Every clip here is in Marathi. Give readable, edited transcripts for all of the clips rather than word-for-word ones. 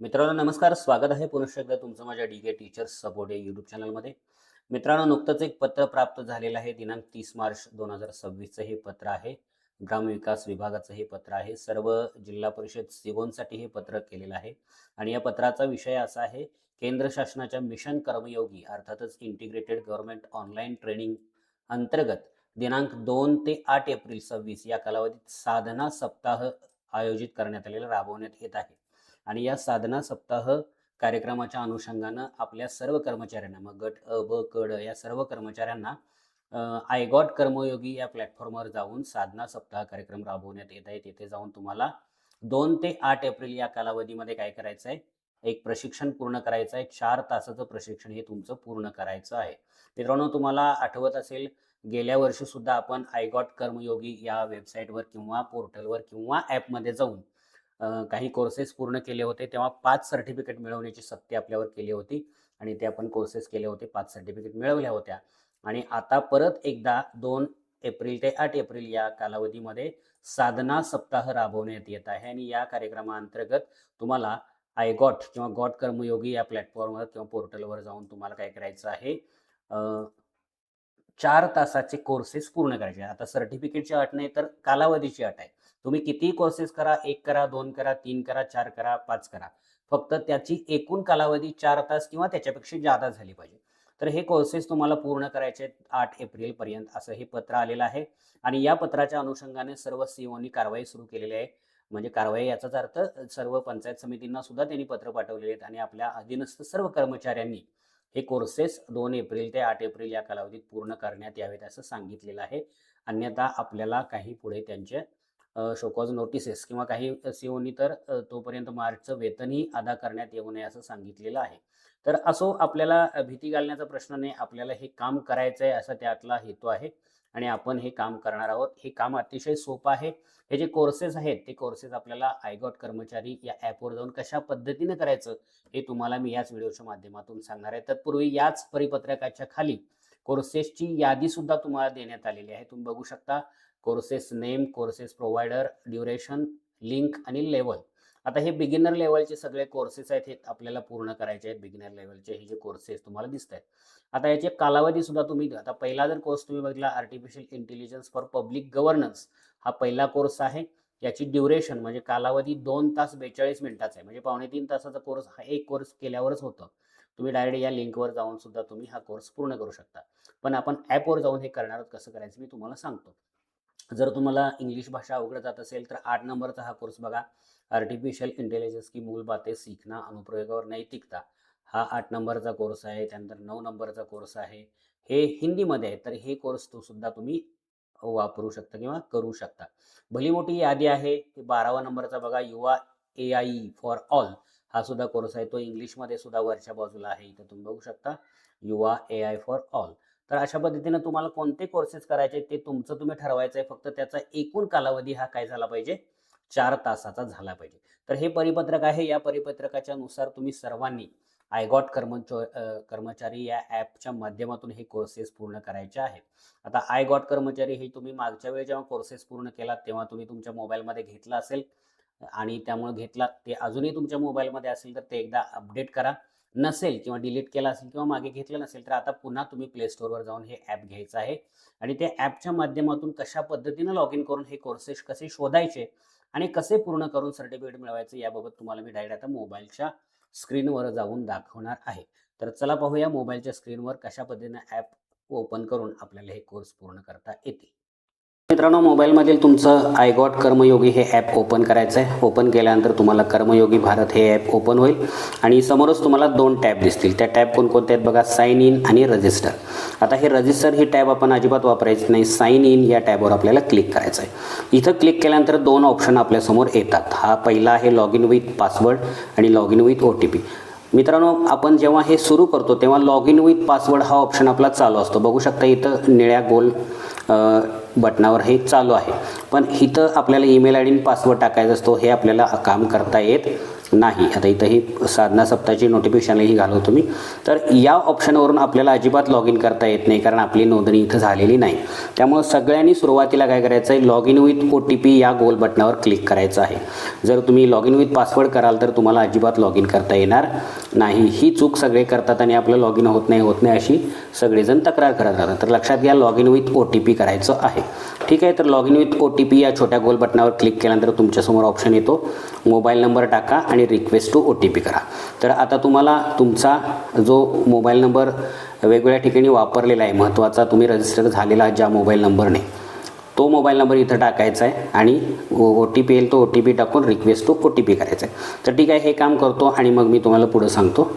मित्रांनो नमस्कार. स्वागत आहे पुनश्च एकदा तुमचं माझ्या डी टीचर्स सपोर्ट या यूट्यूब चॅनलमध्ये. मित्रांनो नुकतंच एक पत्र प्राप्त झालेलं आहे. दिनांक 30 मार्च 2026चं हे पत्र आहे. ग्रामविकास विभागाचं हे पत्र आहे. सर्व जिल्हा परिषद सीओसाठी हे पत्र केलेलं आहे आणि या पत्राचा विषय असा आहे, केंद्र शासनाच्या मिशन कर्मयोगी अर्थातच इंटिग्रेटेड गव्हर्नमेंट ऑनलाईन ट्रेनिंग अंतर्गत दिनांक 2 ते 8 एप्रिल 26 या कालावधीत साधना सप्ताह आयोजित करण्यात आलेलं राबवण्यात येत आहे. आणि या साधना सप्ताह कार्यक्रमाच्या अनुषंगानं आपल्या सर्व कर्मचाऱ्यांना, मग गट अ, ब, क, ड या सर्व कर्मचाऱ्यांना आय गॉट कर्मयोगी या प्लॅटफॉर्मवर जाऊन साधना सप्ताह कार्यक्रम राबवण्यात येत आहे. तिथे जाऊन तुम्हाला 2 ते 8 एप्रिल या कालावधीमध्ये काय करायचं आहे, एक प्रशिक्षण पूर्ण करायचं आहे. 4 तासाचं प्रशिक्षण हे तुमचं पूर्ण करायचं आहे. मित्रांनो तुम्हाला आठवत असेल, गेल्या वर्षी सुद्धा आपण आय गॉट कर्मयोगी या वेबसाईटवर किंवा पोर्टलवर किंवा ॲपमध्ये जाऊन काही कोर्सेस पूर्ण केले होते. तेव्हा 5 सर्टिफिकेट मिळवण्याची सक्ती आपल्यावर केली होती आणि ते आपण कोर्सेस केले होते. 5 सर्टिफिकेट मिळवल्या होत्या आणि आता परत एकदा 2 एप्रिल ते 8 एप्रिल या कालावधीमध्ये साधना सप्ताह राबवण्यात येत आहे आणि या कार्यक्रमाअंतर्गत तुम्हाला आय गॉट किंवा गॉट कर्मयोगी या प्लॅटफॉर्मवर किंवा पोर्टलवर जाऊन तुम्हाला काय करायचं आहे, 4 तासाचे कोर्सेस पूर्ण करायचे. आता सर्टिफिकेटची अट नाही तर कालावधीची अट आहे. तुम्ही किती कोर्सेस करा, 1 करा, 2 करा, 3 करा, 4 करा, 5 करा, फक्त त्याची एकूण कालावधी 4 तास किंवा त्याच्यापेक्षा जादा झाली पाहिजे. तर हे कोर्सेस तुम्हाला पूर्ण करायचे 8 एप्रिलपर्यंत असं हे पत्र आलेलं आहे आणि या पत्राच्या अनुषंगाने सर्व सीओनी कारवाई सुरू केलेली आहे. म्हणजे कारवाई याचाच अर्थ सर्व पंचायत समितींना सुद्धा त्यांनी पत्र पाठवलेले आहेत आणि आपल्या अधीनस्थ सर्व कर्मचाऱ्यांनी हे कोर्सेस 2 एप्रिल ते 8 एप्रिल या कालावधीत पूर्ण करण्यात यावेत असं सांगितलेलं आहे. अन्यथा आपल्याला काही पुढे त्यांचे शोकॉज नोटिसेस किंवा काही सीओनी तर तोपर्यंत मार्चचं वेतनही अदा करण्यात येऊ नये असं सांगितलेलं आहे. तर असो, आपल्याला भीती घालण्याचा प्रश्न नाही. आपल्याला हे काम करायचं आहे असा त्यातला हेतू आहे आणि आपण हे काम करणार आहोत. हे काम अतिशय सोपं आहे. हे जे कोर्सेस आहेत ते कोर्सेस आपल्याला आय गॉट कर्मचारी या ॲपवर जाऊन कशा पद्धतीने करायचं हे तुम्हाला मी याच व्हिडिओच्या माध्यमातून सांगणार आहे. तत्पूर्वी याच परिपत्रकाच्या खाली कोर्सेसची यादी सुद्धा तुम्हाला देण्यात आलेली आहे. तुम्ही बघू शकता, courses name, courses provider, duration, link आणि लेवल. आता हे बिगिनर लेवलचे सगळे कोर्सेस आहेत, हे आपल्याला पूर्ण करायचे आहेत. बिगिनर लेवलचे हे जे कोर्सेस तुम्हाला दिसत आहेत, आता याचे कालावधी सुद्धा तुम्ही, आता पहिला जर कोर्स तुम्ही बघितला artificial intelligence for public governance, हा पहिला कोर्स आहे. याची ड्युरेशन म्हणजे कालावधी 2 तास 42 मिनिटाचा आहे. म्हणजे 2.25 तासाचा कोर्स हा एक कोर्स केल्यावरच होतं. तुम्ही डायरेक्ट या लिंकवर जाऊन सुद्धा तुम्ही हा कोर्स पूर्ण करू शकता. पण आपण ॲपवर जाऊन हे करणार आहोत. कसं करायचं मी तुम्हाला सांगतो. जर तुम्हाला इंग्लिश भाषा अवघड जात असेल तर 8 नंबरचा हा कोर्स बघा, आर्टिफिशियल इंटेलिजन्स की मूल बातें सीखना, अनुप्रयोगावर नैतिकता, हा 8 नंबरचा कोर्स आहे. त्यानंतर 9 नंबरचा कोर्स आहे, हे हिंदीमध्ये आहे. तर हे कोर्स तो सुद्धा तुम्ही वापरू शकता किंवा करू शकता. भली मोठी यादी आहे. 12वा नंबरचा बघा, युवा AI फॉर ऑल, हा सुद्धा कोर्स आहे. तो इंग्लिशमध्ये सुद्धा वरच्या बाजूला आहे. इथं तुम्ही बघू शकता, युवा AI फॉर ऑल. तर अशा पद्धतीने तुम्हाला कोणते कोर्सेस करायचे ते तुमचं तुम्ही ठरवायचं आहे. फक्त त्याचा एकूण कालावधी हा काय झाला पाहिजे, 4 तासाचा झाला पाहिजे. तर हे परिपत्रक आहे. या परिपत्रकाच्या नुसार तुम्ही सर्वांनी आय गॉट कर्मचारी या ॲपच्या माध्यमातून हे कोर्सेस पूर्ण करायचे आहेत. आता आय गॉट कर्मचारी हे तुम्ही मागच्या वेळी जेव्हा कोर्सेस पूर्ण केला तेव्हा तुम्ही तुमच्या मोबाईलमध्ये घेतला असेल आणि त्यामुळे घेतला, ते अजूनही तुमच्या मोबाईलमध्ये असेल तर ते एकदा अपडेट करा. नसेल किंवा डिलीट केला असेल किंवा मागे घेतलं नसेल तर आता पुन्हा तुम्ही प्ले स्टोअरवर जाऊन हे ॲप घ्यायचं आहे आणि त्या ॲपच्या माध्यमातून कशा पद्धतीनं लॉग इन करून हे कोर्सेस कसे शोधायचे आणि कसे पूर्ण करून सर्टिफिकेट मिळवायचं याबाबत तुम्हाला मी डायरेक्ट आता मोबाईलच्या स्क्रीनवर जाऊन दाखवणार आहे. तर चला पाहूया मोबाईलच्या स्क्रीनवर कशा पद्धतीने ॲप ओपन करून आपल्याला हे कोर्स पूर्ण करता येतील. मित्रांनो, मोबाईलमधील तुमचं आय गॉट कर्मयोगी हे ॲप ओपन करायचं आहे. ओपन केल्यानंतर तुम्हाला कर्मयोगी भारत हे ॲप ओपन होईल आणि समोरच तुम्हाला 2 टॅब दिसतील. त्या टॅब कोणकोणते आहेत बघा, साइन इन आणि रजिस्टर. आता हे रजिस्टर ही टॅब आपण अजिबात वापरायची नाही. साइन इन या टॅबवर आपल्याला क्लिक करायचं आहे. इथं क्लिक केल्यानंतर 2 ऑप्शन आपल्यासमोर येतात. हा पहिला आहे लॉग इन विथ पासवर्ड आणि लॉग इन विथ OTP. मित्रांनो, आपण जेव्हा हे सुरू करतो तेव्हा लॉग इन विथ पासवर्ड हा ऑप्शन आपला चालू असतो. बघू शकता इथं निळ्या गोल बटनावर हे चालू आहे. पण इथं आपल्याला ईमेल ID आणि पासवर्ड टाकायचा असतो. हे आपल्याला काम करता येत नाही. आता इथं ही साधना सप्ताहाची नोटिफिकेशनही घालवतो मी. तर या ऑप्शनवरून आपल्याला अजिबात लॉग इन करता येत नाही, कारण आपली नोंदणी इथं झालेली नाही. त्यामुळे सगळ्यांनी सुरुवातीला काय करायचं आहे, लॉग इन विथ OTP या गोल बटनावर क्लिक करायचं आहे. जर तुम्ही लॉग इन विथ पासवर्ड कराल तर तुम्हाला अजिबात लॉग इन करता येणार नाही. ही चूक सगळे करतात आणि आपलं लॉग इन होत नाही अशी सगळेजण तक्रार करत राहतात. तर लक्षात घ्या, लॉग इन विथ OTP करायचं आहे. ठीक आहे. तर लॉग इन विथ OTP या छोट्या गोल बटनावर क्लिक केल्यानंतर तुमच्यासमोर ऑप्शन येतो, मोबाईल नंबर टाका आणि रिक्वेस्ट टू OTP करा. तर आता तुम्हाला तुमचा जो मोबाईल नंबर वेगवेगळ्या ठिकाणी वापरलेला आहे, महत्त्वाचा तुम्ही रजिस्टर झालेला ज्या मोबाईल नंबरने, तो मोबाईल नंबर इथं टाकायचा आहे आणि OTP येईल तो OTP टाकून रिक्वेस्ट टू OTP करायचा आहे. तर ठीक आहे, हे काम करतो आणि मग मी तुम्हाला पुढं सांगतो.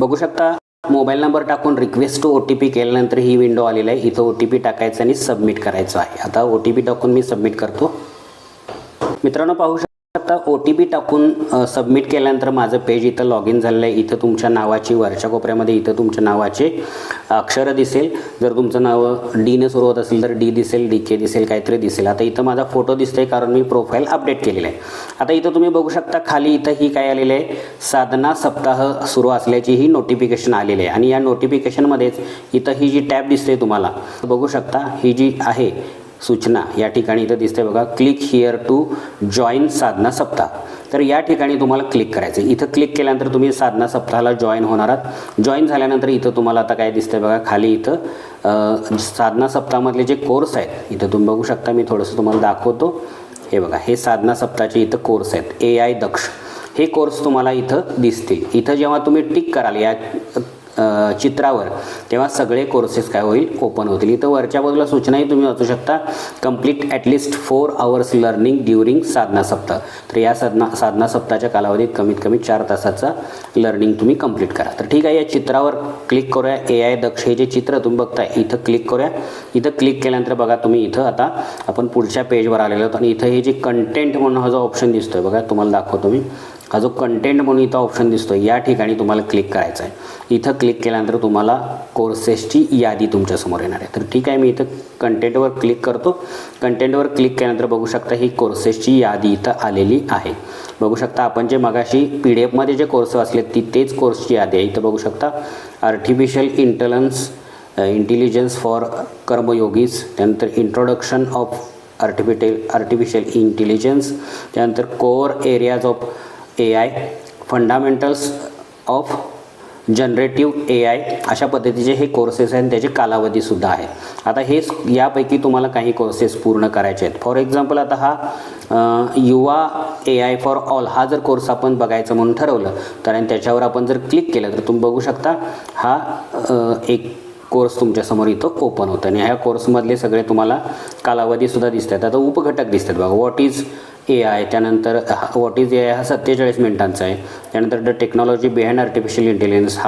बघू शकता, मोबाईल नंबर टाकून रिक्वेस्ट टू OTP केल्यानंतर ही विंडो आलेली आहे. इथं OTP टाकायचं आणि सबमिट करायचं आहे. आता OTP टाकून मी सबमिट करतो. मित्रांनो, पाहू शकता OTP टाकून सबमिट केल्यानंतर माझं पेज इथं लॉग इन झालेलं आहे. इथं तुमच्या नावाची वरच्या कोपऱ्यामध्ये इथं तुमच्या नावाचे अक्षरं दिसेल. जर तुमचं नाव डीने सुरू होत असेल तर D दिसेल, DK दिसेल, काहीतरी दिसेल. आता इथं माझा फोटो दिसतोय कारण मी प्रोफाईल अपडेट केलेलं आहे. आता इथं तुम्ही बघू शकता खाली इथं ही काय आलेलं आहे, साधना सप्ताह सुरू असल्याची ही नोटिफिकेशन आलेली आहे. आणि या नोटिफिकेशनमध्येच इथं ही जी टॅब दिसते तुम्हाला बघू शकता, ही जी आहे सूचना या ठिकाणी इथं दिसते बघा, क्लिक हिअर टू जॉईन साधना सप्ताह. तर या ठिकाणी तुम्हाला क्लिक करायचं. इथं क्लिक केल्यानंतर तुम्ही साधना सप्ताहाला जॉईन होणार आहात. जॉईन झाल्यानंतर इथं तुम्हाला आता काय दिसतंय बघा, खाली इथं साधना सप्ताहामधले जे कोर्स आहेत इथं तुम्ही बघू शकता. मी थोडंसं तुम्हाला दाखवतो. हे बघा, हे साधना सप्ताहाचे इथं कोर्स आहेत. AI दक्ष हे कोर्स तुम्हाला इथं दिसतील. इथं जेव्हा तुम्ही टिक कराल या चित्रावर, तेव्हा सगळे कोर्सेस काय होईल, ओपन होतील. इथं वरच्या बाजूला सूचनाही तुम्ही वाचू शकता, complete at least 4 hours learning during साधना सप्ताह. तर या साधना सप्ताहाच्या कालावधीत कमीत कमी 4 तासाचा लर्निंग तुम्ही कंप्लीट करा. तर ठीक आहे, या चित्रावर क्लिक करूया. AI दक्ष हे जे चित्र तुम्ही बघताय इथं क्लिक करूया. इथं क्लिक केल्यानंतर बघा तुम्ही इथं आता आपण पुढच्या पेजवर आलेलो आहोत. आणि इथं हे जे कंटेंट म्हणून हा जो ऑप्शन दिसतोय बघा, तुम्हाला दाखवतो मी. हा जो कंटेंट म्हणून इथं ऑप्शन दिसतो, या ठिकाणी तुम्हाला क्लिक करायचं आहे. इथं क्लिक केल्यानंतर तुम्हाला कोर्सेसची यादी तुमच्यासमोर येणार आहे. तर ठीक आहे, मी इथं कंटेंटवर क्लिक करतो. कंटेंटवर क्लिक केल्यानंतर बघू शकता ही कोर्सेसची यादी इथं आलेली आहे. बघू शकता आपण जे मगाशी PDF जे कोर्स वाचले तेच कोर्सची यादी आहे. इथं बघू शकता आर्टिफिशियल इंटेलिजन्स फॉर कर्मयोगीज, त्यानंतर इंट्रोडक्शन ऑफ आर्टिफिशियल इंटेलिजन्स, त्यानंतर core areas of AI, fundamentals of generative AI, अशा पद्धतीचे हे कोर्सेस आहेत. त्याचे कालावधीसुद्धा आहे. आता हे यापैकी तुम्हाला काही कोर्सेस पूर्ण करायचे आहेत. फॉर एक्झाम्पल आता हा युवा AI फॉर ऑल हा जर कोर्स आपण बघायचं म्हणून ठरवलं तर आणि त्याच्यावर आपण जर क्लिक केलं तर तुम्ही बघू शकता हा एक कोर्स तुमच्यासमोर इथं ओपन होतं. आणि ह्या कोर्समधले सगळे तुम्हाला कालावधीसुद्धा दिसतात. आता उपघटक दिसतात बघा, व्हॉट इज AI, त्यानंतर व्हॉट इज AI हा 47 मिनिटांचा आहे. त्यानंतर the technology behind artificial intelligence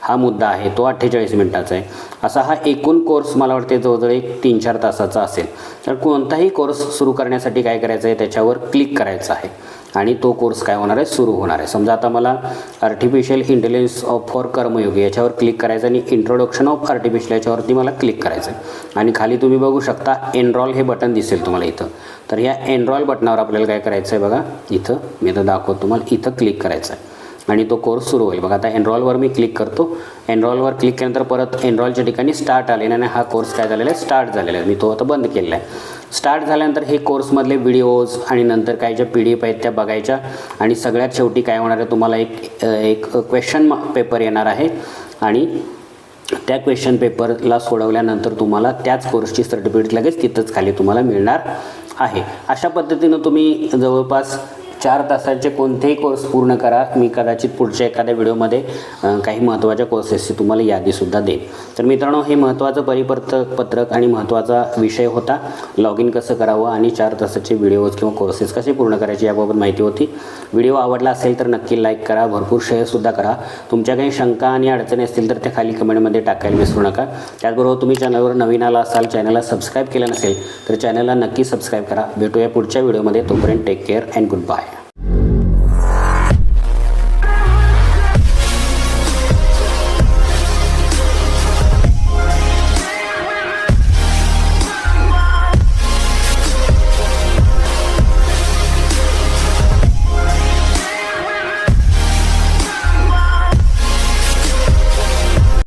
हा मुद्दा आहे, तो 48 मिनिटाचा आहे. असा हा एकूण कोर्स मला वाटते जवळजवळ 3-4 तासाचा असेल. तर कोणताही कोर्स सुरू करण्यासाठी काय करायचं आहे, त्याच्यावर क्लिक करायचं आहे आणि तो कोर्स काय होणार आहे, सुरू होणार आहे. समजा आता मला आर्टिफिशियल इंटेलिजन्स फॉर कर्मयोगी याच्यावर क्लिक करायचं आणि इंट्रोडक्शन ऑफ आर्टिफिशियल याच्यावरती मला क्लिक करायचं आहे. आणि खाली तुम्ही बघू शकता एनरॉल हे बटन दिसेल तुम्हाला इथं. तर ह्या एनरॉल बटनावर आपल्याला काय करायचं आहे बघा, इथं मी आता दाखवतो तुम्हाला. इथं क्लिक करायचं आहे आणि तो कोर्स सुरू होईल. बघा आता एनरॉलवर मी क्लिक करतो. एनरॉलवर क्लिक केल्यानंतर परत एनरॉलच्या ठिकाणी स्टार्ट आलेला आणि हा कोर्स काय झालेला आहे, स्टार्ट झालेला आहे. मी तो आता बंद केलेला आहे. स्टार्ट झाल्यानंतर हे कोर्समधले व्हिडिओज आणि नंतर काय ज्या PDF आहेत त्या बघायच्या. आणि सगळ्यात शेवटी काय होणार आहे, तुम्हाला एक क्वेश्चन पेपर येणार आहे आणि त्या क्वेश्चन पेपरला सोडवल्यानंतर तुम्हाला त्याच कोर्सची सर्टिफिकेट लगेच तिथंच खाली तुम्हाला मिळणार आहे. अशा पद्धतीनं तुम्ही जवळपास 4 तासाचे कोणतेही कोर्स पूर्ण करा. मी कदाचित पुढच्या एखाद्या व्हिडिओमध्ये काही महत्त्वाच्या कोर्सेसची तुम्हाला यादीसुद्धा देईन. तर मित्रांनो, हे महत्त्वाचं पत्रक आणि महत्त्वाचा विषय होता. लॉग इन कसं करावं आणि 4 तासाचे व्हिडिओज किंवा कोर्सेस कसे पूर्ण करायचे याबाबत माहिती होती. व्हिडिओ आवडला असेल तर नक्की लाईक करा, भरपूर शेअरसुद्धा करा. तुमच्या काही शंका आणि अडचणी असतील तर त्या खाली कमेंटमध्ये टाकायला विसरू नका. त्याचबरोबर तुम्ही चॅनलवर नवीन आला असाल, चॅनलला सबस्क्राईब केलं नसेल तर चॅनलला नक्की सबस्क्राईब करा. भेटूया पुढच्या व्हिडिओमध्ये. तोपर्यंत take care and good bye.